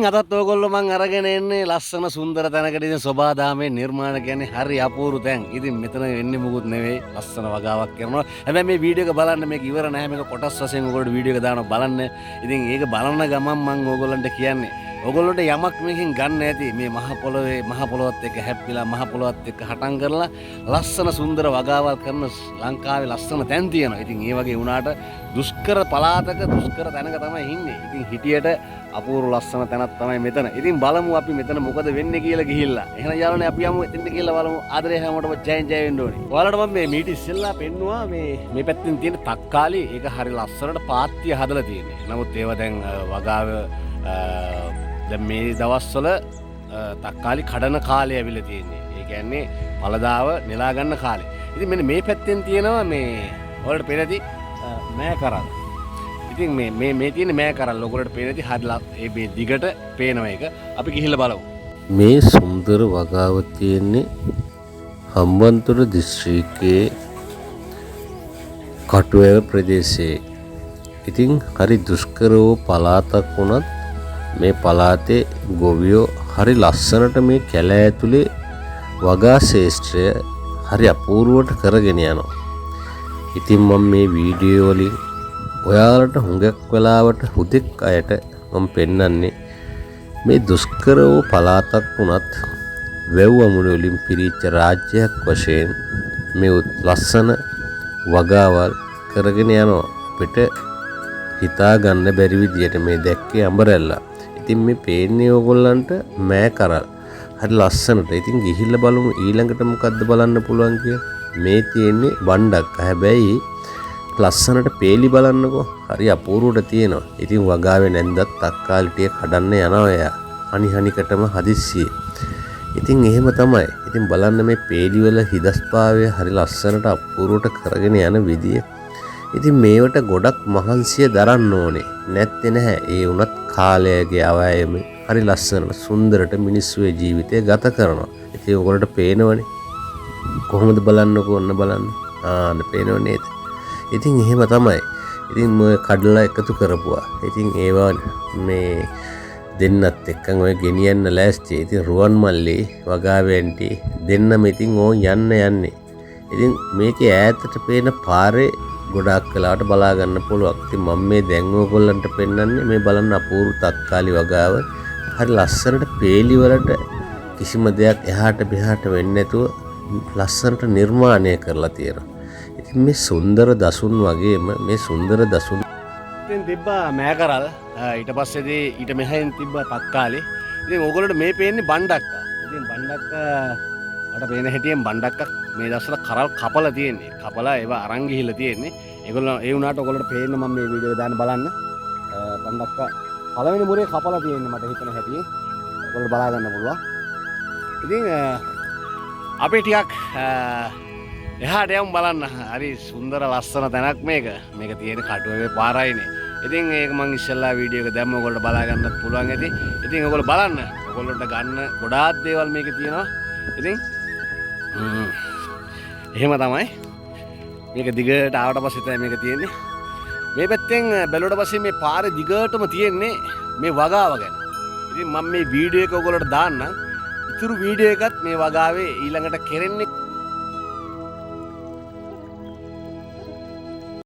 අදත් ඔයගොල්ලෝ මං අරගෙන එන්නේ ලස්සන සුන්දර තැනකට. ඉතින් සෝබාදාමේ නිර්මාණ කියන්නේ හරි අපූර්ව තැන්. ඉතින් මෙතන වෙන්නේ මොකුත් නෙවෙයි, ලස්සන වගාවක් කරනවා. හැබැයි මේ වීඩියෝ එක බලන්න, මේක ඉවර නැහැ. මේක කොටස් වශයෙන් ඔයගොල්ලෝ වීඩියෝ එක දානවා බලන්න. ඉතින් ඒක බලන ගමන් මං ඔයගොල්ලන්ට කියන්නේ ඔයගොල්ලොන්ට යමක් මේකෙන් ගන්න ඇති. මේ මහ පොළොවත් එක්ක හැප්පිලා මහ පොළොවත් එක්ක හටන් කරලා ලස්සන සුන්දර වගාවක් කරන ලංකාවේ ලස්සන තැන් තියෙනවා. ඉතින් ඒ වගේ වුණාට දුෂ්කර පළාතක දුෂ්කර තැනක තමයි ඉන්නේ. ඉතින් හිටියට අපූර්ව ලස්සන තැනක් තමයි මෙතන. ඉතින් බලමු අපි මෙතන මොකද වෙන්නේ කියලා ගිහිල්ලා. එහෙනම් යාළුවනේ අපි යමු එතනට කියලා බලමු. ආදරේ හැමෝටම ජය වෙන්න ඕනේ. ඔයාලට මම මේ මීට ඉස්සෙල්ලා පෙන්නුවා මේ පැත්තෙන් තියෙන තක්කාලි. ඒක හරි ලස්සනට පාත්තිය හදලා තියෙන්නේ. නමුත් ඒවා දැන් වගාව දැන් මේ දවස්වල තක්කාලි කඩන කාලය ඇවිල්ලා තියෙන්නේ. ඒ කියන්නේ පළදාව නෙලා ගන්න කාලේ. ඉතින් මෙන්න මේ පැත්තෙන් තියෙනවා මේ ඔයාලට පෙරදී මෑ කරල්. ඉතින් මේ තියෙන මෑ කරල් ඔයගොල්ලන්ට පේනදී හරිලා මේ දිගට පේනවා ඒක. අපි ගිහිල්ලා බලමු. මේ සුන්දර වගාව තියෙන්නේ හම්බන්තොට දිස්ත්‍රික්කයේ කටුවැව ප්‍රදේශයේ. ඉතින් හරි දුෂ්කර වූ පළාතක් වුණත් මේ පළාතේ ගොවියෝ හරි ලස්සනට මේ කැලෑ ඇතුලේ වගා ශේෂ්ත්‍රය හරි අපූර්වට කරගෙන යනවා. ඉතින් මම මේ වීඩියෝ වලින් ඔයාලට හුඟක් වෙලාවට හුදෙක් අයට මම පෙන්වන්නේ මේ දුෂ්කර වූ පළාතක් වුණත් වැව් අමුණු වලින් පිරීච්ච රාජ්‍යයක් වශයෙන් මේ ලස්සන වගාවල් කරගෙන යනවා. අපිට හිතා ගන්න බැරි විදියට මේ දැක්කේ අඹරැල්ලා. ඉතින් මේ පේන්නේ ඕගොල්ලන්ට මෑ කරල්. හරි ලස්සනට. ඉතින් ගිහිල්ලා බලමු ඊළඟට මොකද්ද බලන්න පුළුවන් කියලා. මේ තියෙන්නේ බණ්ඩක්. හැබැයි ලස්සනට පේලි බලන්නකෝ. හරි අපූර්වට තියෙනවා. ඉතින් වගාවේ නැන්දත් තක්කාලි ටික කඩන්න යනවා එයා. හනිකටම හදිස්සියේ. ඉතින් එහෙම තමයි. ඉතින් බලන්න මේ පේලි වල හිදස්භාවය හරි ලස්සනට අපූර්වට කරගෙන යන විදිය. ඉතින් මේවට ගොඩක් මහන්සිය දරන්න ඕනේ. නැත්තේ නැහැ. ඒ වුණත් කාලයගේ අවයම හරි ලස්සනට සුන්දරට මිනිස්සුගේ ජීවිතය ගත කරනවා. ඉතින් ඔයගොල්ලන්ට පේනවනේ. කොහොමද බලන්නකෝ ඔන්න බලන්න. ආන්න පේනව නේද? ඉතින් එහෙම තමයි. ඉතින් මේ කඩලා එකතු කරපුවා. ඉතින් ඒවා මේ දෙන්නත් එක්කන් ඔය ගෙනියන්න ලෑස්ති. ඉතින් රුවන් මල්ලේ වගාවෙන්ටි දෙන්නම ඉතින් ඕන් යන්නේ. ඉතින් මේකේ ඈතට පේන පාරේ ගොඩාක් වෙලාවට බලා ගන්න පුළුවන්. ඉතින් මම මේ දැන් ඕගොල්ලන්ට පෙන්වන්නේ මේ බලන්න අපූර්ව තක්කාලි වගාව. හරි ලස්සනට පේලි වලට කිසිම දෙයක් එහාට මෙහාට වෙන්නේ නැතුව ලස්සනට නිර්මාණය කරලා තියෙනවා. ඉතින් මේ සුන්දර දසුන් වගේම මේ සුන්දර දසුන් ඉතින් තිබ්බා මෑ කරල්. ඊට පස්සේදී ඊට මෙහෙන් තිබ්බා තක්කාලි. ඉතින් ඕගොල්ලන්ට මේ පේන්නේ බණ්ඩක්කා. ඉතින් බණ්ඩක්කා මට පේන හැටියෙන් බණ්ඩක්කා මේ දවස්වල කරල් කපලා තියෙන්නේ. කපලා ඒවා අරන් ගිහිල්ලා තියෙන්නේ. ඒගොල්ලෝ ඒ වුණාට ඔයගොල්ලන්ට පේන්න මම මේ වීඩියෝ එක දාන්න බලන්න. බණ්ඩක්කා පළවෙනි මුරේ කපලා තියෙන්නේ මට හිතන හැටියෙන්. ඔයගොල්ලෝ බලා ගන්න පුළුවන්. ඉතින් අපි ටිකක් එහාට යමු බලන්න. හරි සුන්දර ලස්සන තැනක් මේක. මේක තියෙන කටුවේ පාරයිනේ. ඉතින් ඒක මම ඉස්සෙල්ලා වීඩියෝ එක දැම්ම ඔයගොල්ලෝ බලා ගන්නත් පුළුවන් ඇති. ඉතින් ඔයගොල්ලෝ බලන්න. ඔයගොල්ලන්ට ගන්න ගොඩාක් දේවල් මේකේ තියෙනවා. ඉතින් එහෙම තමයි. මේක දිගට ආවට පස්සේ තමයි මේක තියෙන්නේ. මේ පැත්තෙන් බැලුවට පස්සේ මේ පාරේ දිගටම තියෙන්නේ මේ වගාව ගැන. ඉතින් මම මේ වීඩියෝ එක ඔයගොල්ලන්ට දාන්නම්. ඉතුරු වීඩියෝ එකත් මේ වගාවේ ඊළඟට කෙරෙන්නේ